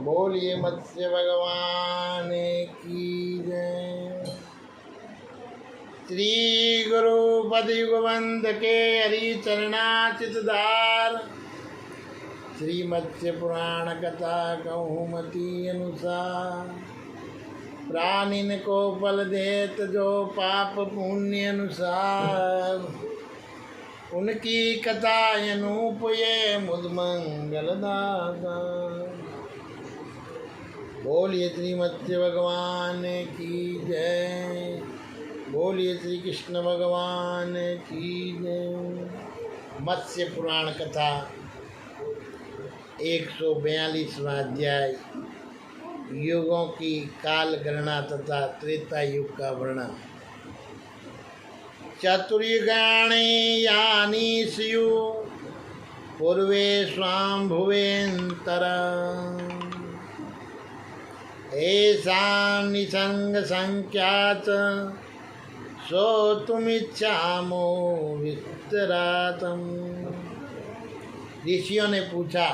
बोलिए मत्स्य भगवान की जय। श्री गुरु पदयुगवंत के हरि चरणाचितदार श्री मत्स्य पुराण कथा कहूमती अनुसार प्राणिन को फल देत जो पाप पुण्य अनुसार उनकी कथा अनूप ये मुद मंगल दाता। बोलिए श्री मत्स्य भगवान की जय। बोलिए श्री कृष्ण भगवान की जय। मत्स्य पुराण कथा 142वां अध्याय युगों की काल गणना तथा त्रेता युग का वर्णन। चतुर्युगाणि यानि स्यु पूर्वे स्वाम्भुवेन्तर येषां निसंग संख्यात श्रोतुमिच्छामो विस्तरातम्। ऋषियों ने पूछा,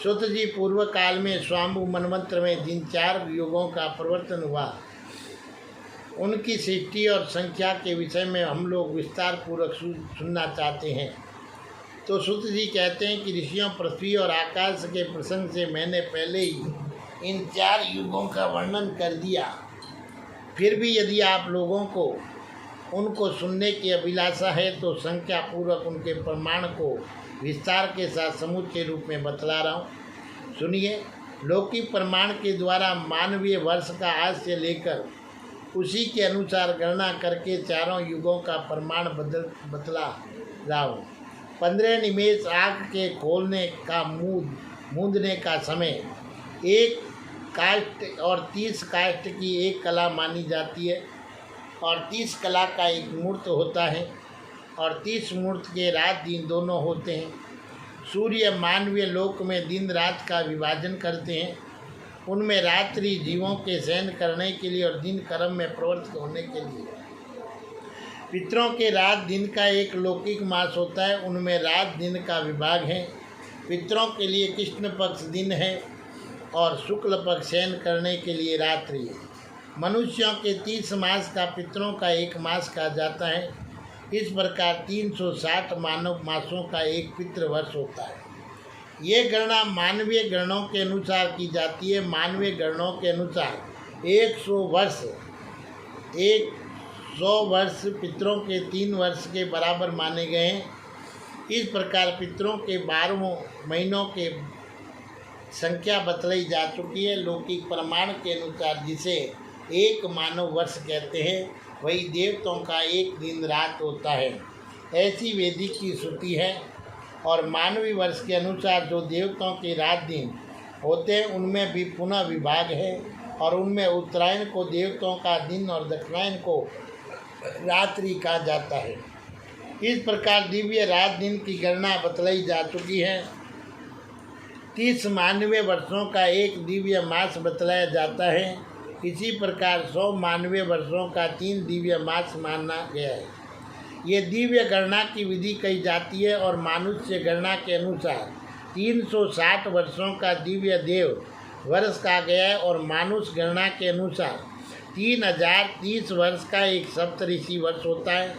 सुत जी, पूर्व काल में स्वाम्भु मनवंतर में जिन 4 युगों का प्रवर्तन हुआ उनकी सृष्टि और संख्या के विषय में हम लोग विस्तार पूर्वक सुनना चाहते हैं। तो सुत जी कहते हैं कि ऋषियों, पृथ्वी और आकाश के प्रसंग से मैंने पहले ही इन 4 युगों का वर्णन कर दिया। फिर भी यदि आप लोगों को उनको सुनने की अभिलाषा है तो संख्या पूर्वक उनके प्रमाण को विस्तार के साथ समूचे रूप में बतला रहा हूँ। सुनिए। लौकिक प्रमाण के द्वारा मानवीय वर्ष का आज से लेकर उसी के अनुसार गणना करके 4 युगों का प्रमाण बतला रहा हूँ। 15 निमेष आँख के खोलने का मूंदने का समय 1 काष्ठ और 30 काष्ठ की एक कला मानी जाती है और 30 कला का एक मूर्त होता है और 30 मूर्त के रात दिन दोनों होते हैं। सूर्य मानवीय लोक में दिन रात का विभाजन करते हैं। उनमें रात्रि जीवों के शयन करने के लिए और दिन कर्म में प्रवृत्त होने के लिए। पितरों के रात दिन का एक लौकिक मास होता है, उनमें रात दिन का विभाग है। पितरों के लिए कृष्ण पक्ष दिन है और शुक्ल पक्ष शयन करने के लिए रात्रि है। मनुष्यों के 30 मास का पितरों का एक मास कहा जाता है। इस प्रकार 360 मानव मासों का एक पितृवर्ष होता है। ये गणना मानवीय गणनों के अनुसार की जाती है। मानवीय गणनों के अनुसार 100 वर्ष पितरों के 3 वर्ष के बराबर माने गए हैं। इस प्रकार पितरों के 12 महीनों के संख्या बतलाई जा चुकी है। लौकिक प्रमाण के अनुसार जिसे 1 मानव वर्ष कहते हैं, वही देवताओं का एक दिन रात होता है, ऐसी वैदिक की श्रुति है। और मानवीय वर्ष के अनुसार जो देवताओं के रात दिन होते हैं उनमें भी पुनः विभाग है और उनमें उत्तरायण को देवताओं का दिन और दक्षिणायन को रात्रि कहा जाता है। इस प्रकार दिव्य रात दिन की गणना बतलाई जा चुकी है। 30 मानवीय वर्षों का एक दिव्य मास बतलाया जाता है। इसी प्रकार 100 मानवीय वर्षों का 3 दिव्य मास माना गया है। ये दिव्य गणना की विधि कही जाती है और मानुष्य गणना के अनुसार 360 वर्षों का दिव्य देव वर्ष कहा गया है और मानुष गणना के अनुसार 3030 वर्ष का एक सप्तऋषि वर्ष होता है।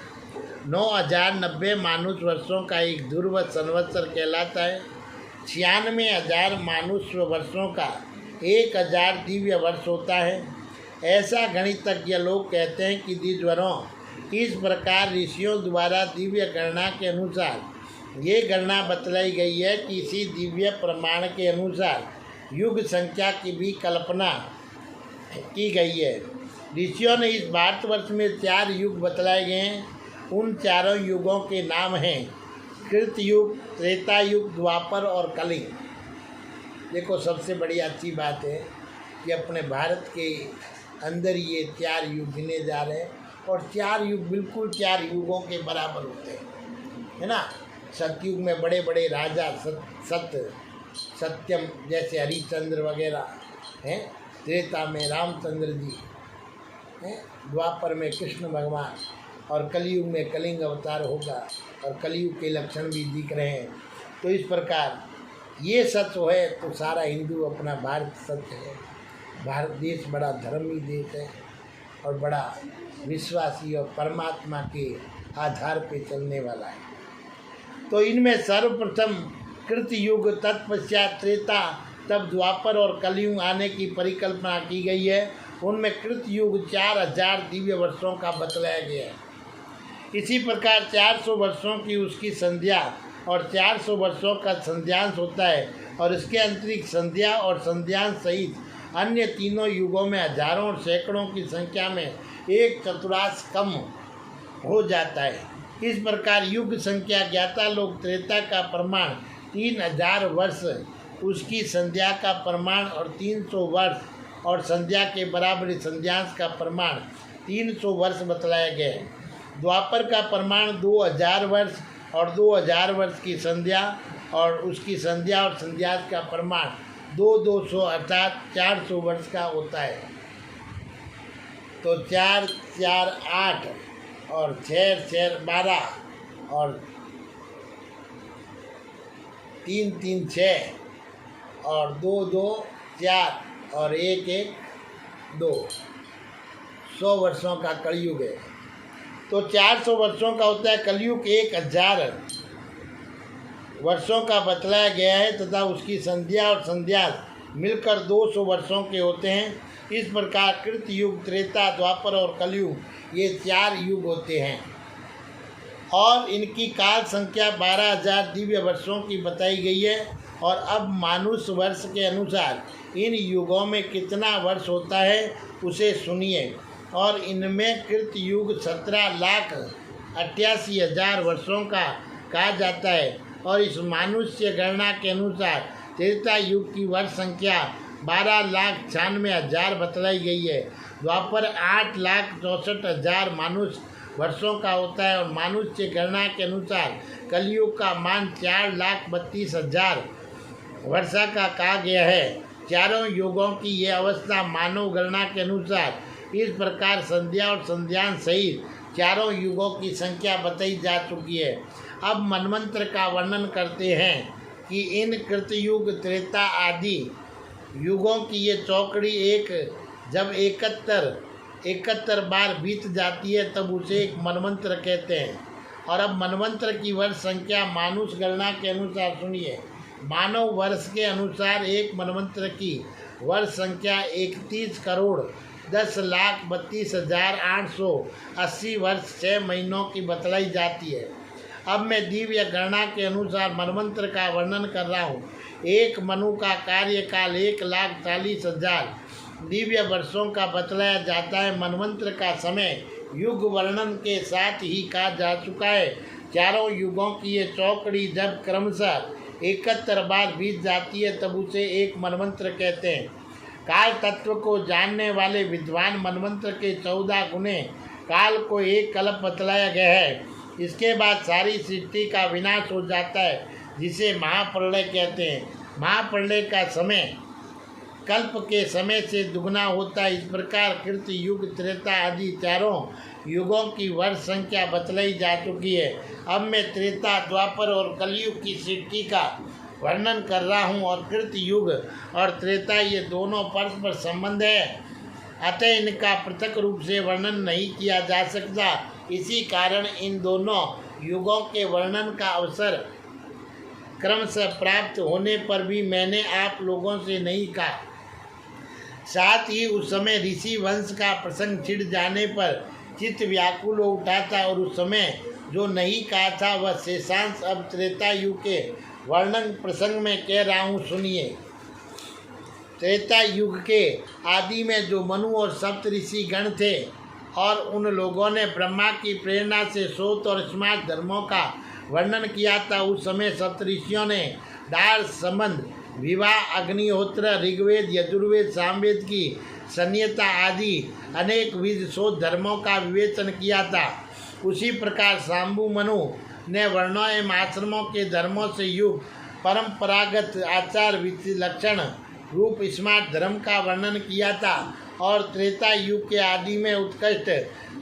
9090 मानुष वर्षों का एक ध्रुव संवत्सर कहलाता है। 96,000 मानुष वर्षों का 1000 दिव्य वर्ष होता है। ऐसा गणितज्ञ लोग कहते हैं कि द्विजवरों, इस प्रकार ऋषियों द्वारा दिव्य गणना के अनुसार ये गणना बतलाई गई है कि इसी दिव्य प्रमाण के अनुसार युग संख्या की भी कल्पना की गई है। ऋषियों ने इस भारतवर्ष में 4 युग बतलाए गए हैं। उन 4 युगों के नाम हैं कृतयुग, त्रेता युग, द्वापर और कलिंग। देखो, सबसे बड़ी अच्छी बात है कि अपने भारत के अंदर ये 4 युग गिने जा रहे हैं और 4 युग बिल्कुल 4 युगों के बराबर होते हैं, है ना। सतयुग में बड़े बड़े राजा सत्यम जैसे हरिश्चंद्र वगैरह हैं। त्रेता में रामचंद्र जी हैं। द्वापर में कृष्ण भगवान और कलयुग में कलिंग अवतार होगा और कलयुग के लक्षण भी दिख रहे हैं। तो इस प्रकार ये सत्य है तो सारा हिंदू अपना भारत सत्य है। भारत देश बड़ा धर्मी देश है और बड़ा विश्वासी और परमात्मा के आधार पे चलने वाला है। तो इनमें सर्वप्रथम कृत युग, तत्पश्चात त्रेता, तब द्वापर और कलयुग आने की परिकल्पना की गई है। उनमें कृत युग 4000 दिव्य वर्षों का बतलाया गया है। इसी प्रकार 400 वर्षों की उसकी संध्या और 400 वर्षों का संध्यांश होता है और इसके अतिरिक्त संध्या और संध्यांश सहित अन्य तीनों युगों में हजारों और सैकड़ों की संख्या में एक चतुर्थांश कम हो जाता है। इस प्रकार युग संख्या ज्ञाता लोग त्रेता का प्रमाण 3000 वर्ष, उसकी संध्या का प्रमाण और 300 वर्ष और संध्या के बराबर संध्यांश का प्रमाण 300 वर्ष बतलाया गया है। द्वापर का प्रमाण 2000 वर्ष और 2000 वर्ष की संध्या और उसकी संध्या और संध्यांश का प्रमाण 200 अर्थात 400 वर्ष का होता है। तो 4 4 8 और 6 6 12 और 3 3 6 और 2 2 4 और 1 1 2 100 वर्षों का कलयुग है। तो 400 वर्षों का होता है कलयुग। 1000 वर्षों का बतलाया गया है तथा उसकी संध्या और संध्यांश मिलकर 200 वर्षों के होते हैं। इस प्रकार कृत युग, त्रेता, द्वापर और कलयुग ये 4 युग होते हैं और इनकी काल संख्या 12000 दिव्य वर्षों की बताई गई है। और अब मानुष वर्ष के अनुसार इन युगों में कितना वर्ष होता है उसे सुनिए। और इनमें कृत युग 17,88,000 वर्षों का कहा जाता है और इस मानुष्य गणना के अनुसार त्रेता युग की वर्ष संख्या 12,96,000 बतलाई गई है। द्वापर 8,64,000 मानुष्य वर्षों का होता है और मानुष्य गणना के अनुसार कलयुग का मान 4,32,000 वर्षा का कहा गया है। चारों युगों की यह अवस्था मानव गणना के अनुसार इस प्रकार संध्या और संध्यांश सहित चारों युगों की संख्या बताई जा चुकी है। अब मनवंतर का वर्णन करते हैं कि इन कृतयुग, त्रेता आदि युगों की ये चौकड़ी जब 71 बार बीत जाती है तब उसे एक मनवंतर कहते हैं। और अब मनवंतर की वर्ष संख्या मानुष गणना के अनुसार सुनिए। मानव वर्ष के अनुसार एक मनवंतर की वर्ष संख्या 31,10,32,880 वर्ष 6 महीनों की बतलाई जाती है। अब मैं दिव्य गणना के अनुसार मनवंतर का वर्णन कर रहा हूँ। एक मनु का कार्यकाल 1,40,000 दिव्य वर्षों का बतलाया जाता है। मनवंतर का समय युग वर्णन के साथ ही कहा जा चुका है। चारों युगों की ये चौकड़ी जब क्रमशः 71 बार बीत जाती है तब उसे एक मनवंतर कहते हैं। काल तत्व को जानने वाले विद्वान मनवंतर के 14 गुणे काल को एक कल्प बतलाया गया है। इसके बाद सारी सृष्टि का विनाश हो जाता है जिसे महाप्रलय कहते हैं। महाप्रलय का समय कल्प के समय से दुगना होता है। इस प्रकार कृत युग, त्रेता आदि चारों युगों की वर्ष संख्या बतलाई जा चुकी है। अब मैं त्रेता, द्वापर और कलयुग की सृष्टि का वर्णन कर रहा हूँ और कृत युग और त्रेता ये दोनों परस्पर संबंध है, अतः इनका पृथक रूप से वर्णन नहीं किया जा सकता। इसी कारण इन दोनों युगों के वर्णन का अवसर क्रमशः प्राप्त होने पर भी मैंने आप लोगों से नहीं कहा। साथ ही उस समय ऋषि वंश का प्रसंग छिड़ जाने पर चित्त व्याकुल हो उठा था और उस समय जो नहीं कहा था वह शेषांश अब त्रेता युग के वर्णन प्रसंग में कह रहा हूँ, सुनिए। त्रेता युग के आदि में जो मनु और सप्त ऋषि गण थे और उन लोगों ने ब्रह्मा की प्रेरणा से श्रोत और स्मार्त धर्मों का वर्णन किया था। उस समय सप्त ऋषियों ने दार संबंध, विवाह, अग्निहोत्र, ऋग्वेद, यजुर्वेद, सामवेद की संहिता आदि अनेक विध शोध धर्मों का विवेचन किया था। उसी प्रकार शाम्बु मनु ने वर्णों एवं आश्रमों के धर्मों से युग, परंपरागत आचार लक्षण रूप स्मार्ट धर्म का वर्णन किया था। और त्रेता युग के आदि में उत्कृष्ट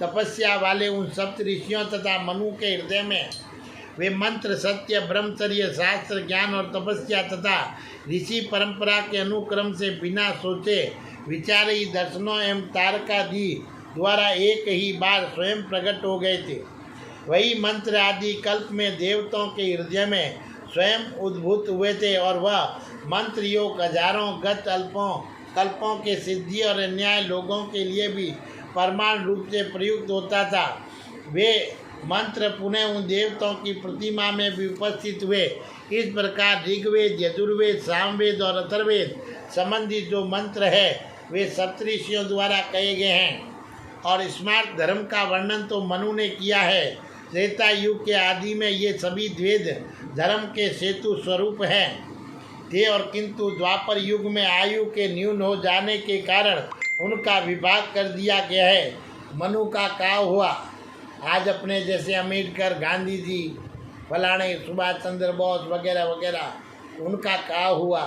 तपस्या वाले उन सप्त ऋषियों तथा मनु के हृदय में वे मंत्र सत्य ब्रह्मचर्य शास्त्र ज्ञान और तपस्या तथा ऋषि परंपरा के अनुक्रम से बिना सोचे विचारे ही दर्शनों एवं तारकादि द्वारा एक ही बार स्वयं प्रकट हो गए थे। वही मंत्र आदि कल्प में देवताओं के हृदय में स्वयं उद्भूत हुए थे और वह मंत्र योग हजारों गत कल्पों के सिद्धि और अन्याय लोगों के लिए भी परमाणु रूप से प्रयुक्त होता था। वे मंत्र पुनः उन देवताओं की प्रतिमा में भी उपस्थित हुए। इस प्रकार ऋग्वेद यजुर्वेद सामवेद और अथर्ववेद संबंधित जो मंत्र है वे सप्तऋषियों द्वारा कहे गए हैं। और स्मार्त धर्म का वर्णन तो मनु ने किया है। त्रेता युग के आदि में ये सभी द्वैध धर्म के सेतु स्वरूप हैं थे और किंतु द्वापर युग में आयु के न्यून हो जाने के कारण उनका विभाग कर दिया गया है। मनु का काव हुआ। आज अपने जैसे अम्बेडकर, गांधी जी, फलाने सुभाष चंद्र बोस वगैरह वगैरह उनका काव हुआ।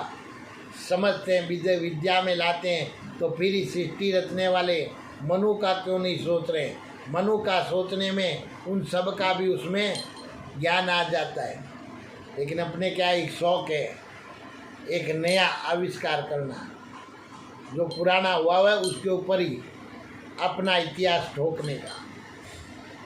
समझते हैं विद्या में लाते हैं तो फिर ही सृष्टि रचने वाले मनु का क्यों नहीं सोच रहे। मनु का सोचने में उन सब का भी उसमें ज्ञान आ जाता है। लेकिन अपने क्या एक शौक है, एक नया आविष्कार करना, जो पुराना हुआ है उसके ऊपर ही अपना इतिहास ठोकने का।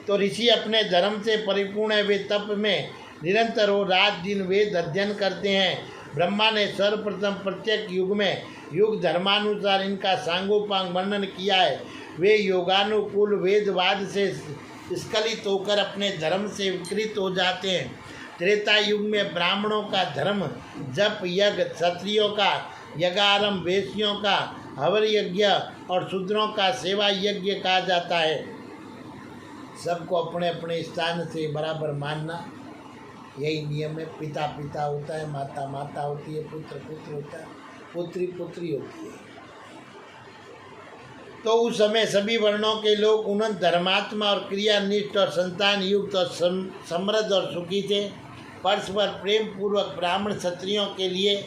तो ऋषि अपने धर्म से परिपूर्ण है। वे तप में निरंतर हो रात दिन वेद अध्ययन करते हैं। ब्रह्मा ने सर्वप्रथम प्रत्येक युग में युग धर्मानुसार इनका सांगोपांग वर्णन किया है। वे योगानुकूल वेदवाद से स्खलित होकर अपने धर्म से विकृत हो जाते हैं। त्रेता युग में ब्राह्मणों का धर्म जप यज्ञ, क्षत्रियों का यज्ञारंभ, वैश्यों का हवन यज्ञ और शूद्रों का सेवा यज्ञ कहा जाता है। सबको अपने अपने स्थान से बराबर मानना, यही नियम है। पिता पिता होता है, माता माता होती है, पुत्र पुत्र होता है, पुत्री पुत्री होती है। तो उस समय सभी वर्णों के लोग उन्नत धर्मात्मा और क्रियानिष्ठ और संतान युक्त और समृद्ध और सुखी थे। परस्पर प्रेम पूर्वक ब्राह्मण क्षत्रियों के लिए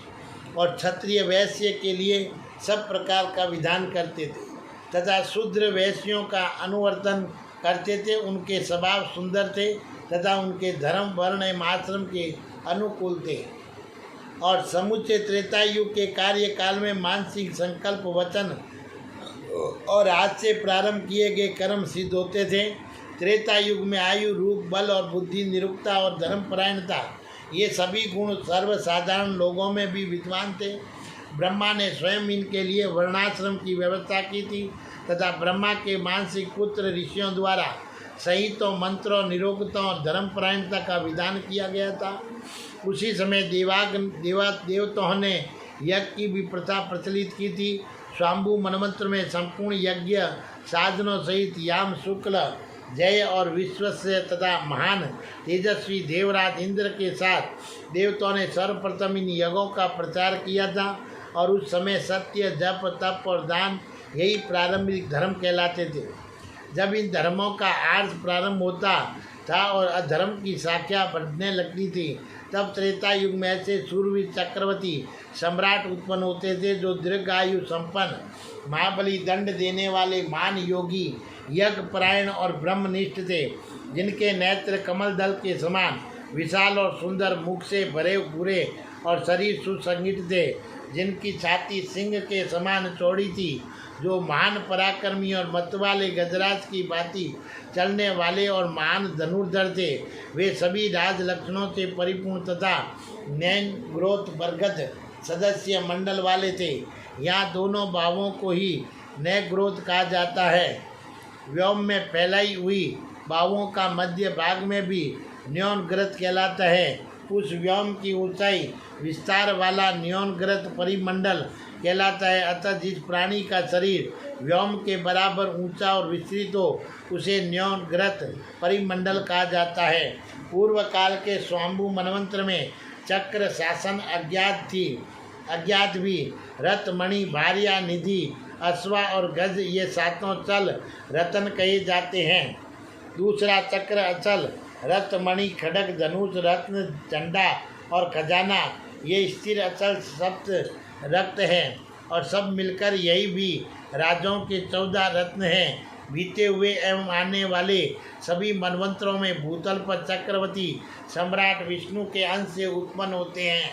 और क्षत्रिय वैश्य के लिए सब प्रकार का विधान करते थे तथा शूद्र वैश्यों का अनुवर्तन करते थे। उनके स्वभाव सुंदर थे तथा उनके धर्म वर्ण एवं आश्रम के अनुकूल थे। और समुचे त्रेता युग के कार्यकाल में मानसिक संकल्प वचन और हाथ से प्रारंभ किए गए कर्म सिद्ध होते थे। त्रेता युग में आयु, रूप, बल और बुद्धि, निरुक्ता और धर्मपरायणता ये सभी गुण सर्वसाधारण लोगों में भी विद्वान थे। ब्रह्मा ने स्वयं इनके लिए वर्णाश्रम की व्यवस्था की थी तथा ब्रह्मा के मानसिक पुत्र ऋषियों द्वारा संहितों, मंत्रों, निरोक्तों और धर्मपरायणता का विधान किया गया था। उसी समय देवताओं ने यज्ञ की भी प्रथा प्रचलित की थी। स्वाम्भु मनमंत्र में संपूर्ण यज्ञ साधनों सहित याम, शुक्ल, जय और विश्वस्य तथा महान तेजस्वी देवराज इंद्र के साथ देवताओं ने सर्वप्रथम इन यज्ञों का प्रचार किया था। और उस समय सत्य, जप, तप और दान यही प्रारंभिक धर्म कहलाते थे। जब इन धर्मों का आर्ज प्रारंभ होता था और अधर्म की शाखा बढ़ने लगती थी, तब त्रेता युग में ऐसे सूरवीर चक्रवर्ती सम्राट उत्पन्न होते थे जो दीर्घायु संपन्न, महाबली, दंड देने वाले, मान योगी, यज्ञ परायण और ब्रह्मनिष्ठ थे, जिनके नेत्र कमल दल के समान विशाल और सुंदर, मुख से भरे पूरे और शरीर सुसंगठित थे, जिनकी छाती सिंह के समान चौड़ी थी, जो महान पराक्रमी और मतवाले गजराज की भांति चलने वाले और महान धनुर्धर थे। वे सभी राज लक्षणों से परिपूर्ण तथा नैन ग्रोथ बरगद सदस्य मंडल वाले थे। यहाँ दोनों भावों को ही नय ग्रोथ कहा जाता है। व्योम में फैलाई हुई भावों का मध्य भाग में भी न्योनग्रत कहलाता है। उस व्योम की ऊंचाई विस्तार वाला न्योनग्रत परिमंडल कहलाता है। अतः जिस प्राणी का शरीर व्योम के बराबर ऊंचा और विस्तृत हो उसे न्योनग्रत परिमंडल कहा जाता है। पूर्व काल के स्वाम्भु मनवंत्र में चक्र शासन अज्ञात भी रथ, मणि, भार्या, निधि, अश्वा और गज ये सातों चल रतन कहे जाते हैं। दूसरा चक्र अचल, रथ, मणि, खड्ग, धनुष, रत्न, झंडा और खजाना ये स्थिर अचल सप्त रक्त हैं और सब मिलकर यही भी राजाओं के 14 रत्न हैं। बीते हुए एवं आने वाले सभी मनवंतरों में भूतल पर चक्रवर्ती सम्राट विष्णु के अंश से उत्पन्न होते हैं।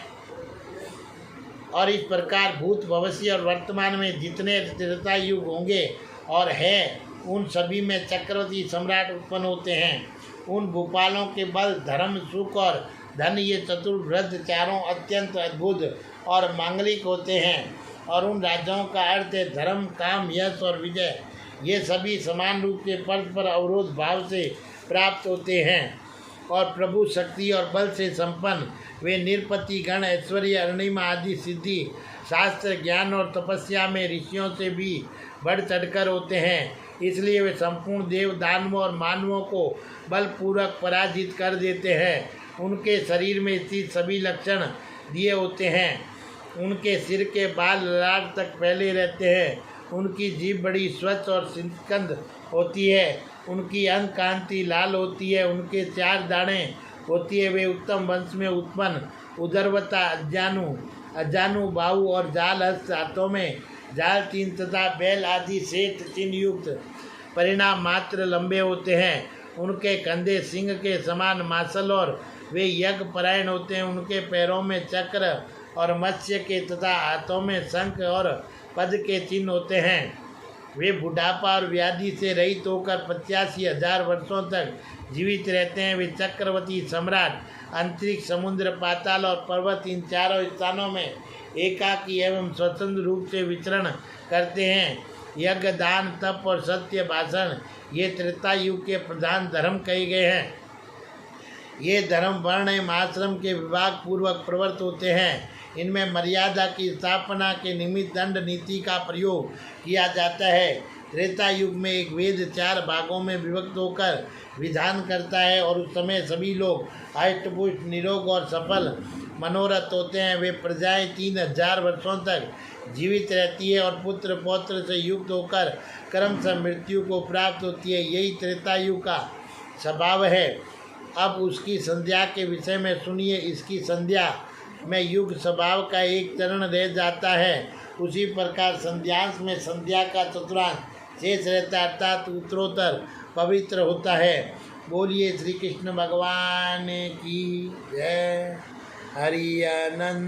और इस प्रकार भूत भविष्य और वर्तमान में जितने त्रेता युग होंगे और है, उन सभी में चक्रवर्ती सम्राट उत्पन्न होते हैं। उन भूपालों के बल, धर्म, सुख और धन ये चतुर्भुज चारों अत्यंत अद्भुत और मांगलिक होते हैं। और उन राजाओं का अर्थ है धर्म, काम, यश और विजय। ये सभी समान रूप से परस्पर अवरोध भाव से प्राप्त होते हैं। और प्रभु शक्ति और बल से संपन्न वे निरपति गण, ऐश्वर्य, अरुणिमा आदि सिद्धि, शास्त्र, ज्ञान और तपस्या में ऋषियों से भी बढ़ चढ़कर होते हैं। इसलिए वे संपूर्ण देव, दानवों और मानवों को बलपूर्वक पराजित कर देते हैं। उनके शरीर में स्थित सभी लक्षण दिए होते हैं। उनके सिर के बाल ललाट तक फैले रहते हैं। उनकी जीभ बड़ी स्वच्छ और सिकंद होती है। उनकी अंग कांति लाल होती है। उनके 4 दाढ़ें होती है। वे उत्तम वंश में उत्पन्न उदरवता, अजानु बाहु और जाल हस्त, हाथों में जाल 3 तथा बैल आदि श्वेत चिन्ह युक्त परिणाम मात्र लंबे होते हैं। उनके कंधे सिंह के समान मांसल और वे यज्ञ परायण होते हैं। उनके पैरों में चक्र और मत्स्य के तथा हाथों में शंख और पद के चिन्ह होते हैं। वे बुढ़ापा और व्याधि से रहित होकर 85,000 वर्षों तक जीवित रहते हैं। वे चक्रवर्ती सम्राट अंतरिक्ष, समुद्र, पाताल और पर्वत, इन चारों स्थानों में एकाकी एवं स्वतंत्र रूप से विचरण करते हैं। यज्ञ, दान, तप और सत्य भाषण ये त्रेता युग के प्रधान धर्म कहे गए हैं। ये धर्म वर्ण एवं आश्रम के विभाग पूर्वक प्रवृत्त होते हैं। इनमें मर्यादा की स्थापना के निमित्त दंड नीति का प्रयोग किया जाता है। त्रेता युग में एक वेद 4 भागों में विभक्त होकर विधान करता है और उस समय सभी लोग अष्टपुष्ट, निरोग और सफल मनोरथ होते हैं। वे प्रजाएं 3000 वर्षों तक जीवित रहती है और पुत्र पौत्र से युक्त होकर क्रमशः मृत्यु को प्राप्त होती है। यही त्रेता युग का स्वभाव है। अब उसकी संध्या के विषय में सुनिए। इसकी संध्या में युग स्वभाव का एक चरण रह जाता है। उसी प्रकार संध्यांश में संध्या का चतुर्थांश शेष रहता है, अर्थात उत्तरोत्तर पवित्र होता है। बोलिए श्री कृष्ण भगवान की जय। हरि आनंद।